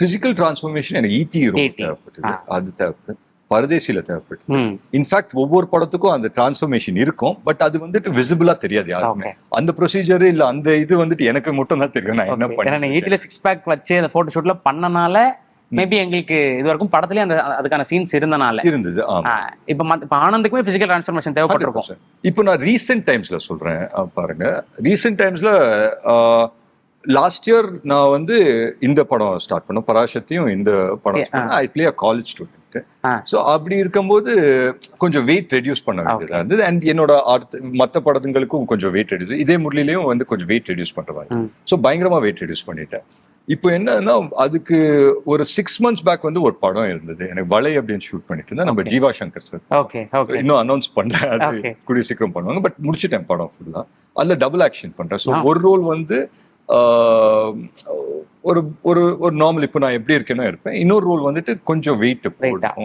Physical transformation எனக்கு ஈட்டி ரொம்ப தேவைப்பட்டது, அது தேவைப்பட்டது. பரதேசில தேவைப்பட்டது. இன்ஃபேக்ட் ஒவ்வொரு படத்துக்கும் அந்த டிரான்ஸ்ஃபர்மேஷன் இருக்கும், பட் அது வந்துட்டு விசிபிளா தெரியாது யாருக்குமே. அந்த ப்ரொசீஜர் இல்ல அந்த இது வந்துட்டு எனக்கு மட்டும் தான் தெரியும். நான் என்ன பண்ணேன், ஈட்டில 6 பேக் வச்சு அந்த போட்டோ ஷூட்ல பண்ணனால மேபி எங்களுக்கு இது வரைக்கும் படத்துலயே அந்த அதுக்கான சீன்ஸ் இருந்தனால இருந்தது. இப்ப ஆனந்துக்குமே பிசிக்கல் டிரான்ஸ்ஃபர்மேஷன் தேவைப்பட்டிருக்கும். இப்போ நான் ரீசெண்ட் டைம்ஸ்ல சொல்றேன் பாருங்க. ரீசெண்ட் டைம்ஸ்ல லாஸ்ட் இயர் நான் வந்து இந்த படம் ஸ்டார்ட் பண்ணேன், பராசக்தியும் இந்த படம். I play a college student. So அப்படி இருக்கும்போது கொஞ்சம் வெயிட் ரெடியூஸ் பண்ண வேண்டியதா இருந்தது. அண்ட் என்னோட மற்ற படத்துங்களுக்கும் கொஞ்சம் வெயிட் ரெடியூஸ், இதே முரளிலையும் வந்து கொஞ்சம் வெயிட் ரெடியூஸ் பண்ற மாதிரி. ஸோ பயங்கரமா வெயிட் ரெடியூஸ் பண்ணிட்டேன். இப்போ என்னன்னா அதுக்கு ஒரு 6 months பேக் வந்து ஒரு படம் இருந்தது எனக்கு, வலை அப்படின்னு ஷூட் பண்ணிட்டு இருந்தேன். நம்ம ஜீவா சங்கர் சார் இன்னும் அனௌன்ஸ் பண்றேன், அது கூடிய சீக்கிரம் பண்ணுவாங்க. பட் முடிச்சுட்டேன் படம் ஃபுல்லா. அதுல டபுள் ஆக்ஷன் பண்றேன். ஸோ ஒரு ரோல் வந்து ஒரு ஒரு ஒரு நார்மல் இப்போ நான் எப்படி இருக்கேனோ இருப்பேன், இன்னொரு ரோல் வந்துட்டு கொஞ்சம் வெயிட் போடும்.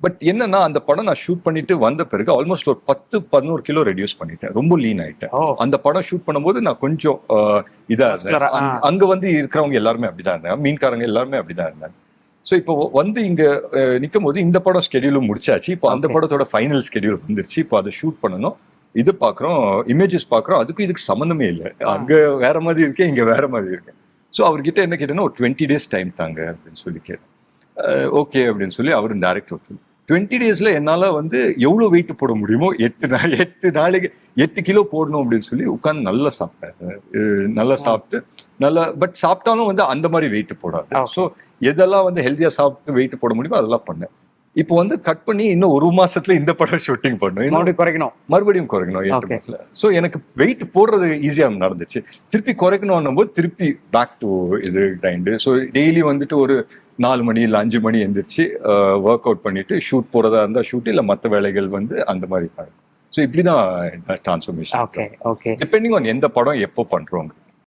பட் என்னன்னா அந்த படம் நான் ஷூட் பண்ணிட்டு வந்த பிறகு ஆல்மோஸ்ட் ஒரு 10-11 கிலோ ரெடியூஸ் பண்ணிட்டேன். ரொம்ப லீன் ஆயிட்டேன். அந்த படம் ஷூட் பண்ணும்போது நான் கொஞ்சம் இதா இருந்தேன். அங்க வந்து இருக்கிறவங்க எல்லாருமே அப்படிதான் இருந்தாங்க, மீன்காரங்க எல்லாருமே அப்படிதான் இருந்தாங்க. ஸோ இப்போ வந்து இங்க நிற்கும் போது இந்த படம் ஸ்கெடியூலும் முடிச்சாச்சு. இப்போ அந்த படத்தோட ஃபைனல் ஸ்கெடியூல் வந்துருச்சு. இப்போ அதை ஷூட் பண்ணணும். இது பாக்குறோம், இமேஜஸ் பாக்குறோம், அதுக்கும் இதுக்கு சம்மந்தமே இல்லை. அங்க வேற மாதிரி இருக்கேன், இங்க வேற மாதிரி இருக்கேன். ஸோ அவர்கிட்ட என்ன கேட்டேன்னா ஒரு 20 days டைம் தாங்க அப்படின்னு சொல்லி கேட்டேன். ஓகே அப்படின்னு சொல்லி அவரு டைரக்டர் ஒருத்தர் 20 daysல என்னால வந்து எவ்வளவு வெயிட் போட முடியுமோ 8 நாளைக்கு 8 கிலோ போடணும் அப்படின்னு சொல்லி உட்காந்து நல்லா சாப்பிட்டேன். நல்லா சாப்பிட்டு நல்லா, பட் சாப்பிட்டாலும் வந்து அந்த மாதிரி வெயிட் போடாது. ஸோ எதெல்லாம் வந்து ஹெல்த்தியா சாப்பிட்டு வெயிட் போட முடியுமோ அதெல்லாம் பண்ணேன். இப்போ வந்து கட் பண்ணி இன்னும் 1 மாசத்துல இந்த படம் ஷூட்டிங் பண்ணணும், மறுபடியும் குறைக்கணும் 8 மாசத்துல. ஸோ எனக்கு வெயிட் போடுறது ஈஸியா நடந்துச்சு. திருப்பி குறைக்கணும் போது திருப்பி பேக் டு இது கிரைண்டு. ஸோ டெய்லி வந்துட்டு ஒரு 4 மணி இல்லை 5 மணி எந்திரிச்சு ஒர்க் அவுட் பண்ணிட்டு ஷூட் போறதா இருந்தா ஷூட், இல்லை மற்ற வேலைகள் வந்து அந்த மாதிரி இருக்கும். ஸோ இப்படிதான் டிரான்ஸ்ஃபர்மேஷன், டிபெண்டிங் ஆன் எந்த படம் எப்போ பண்றோங்க.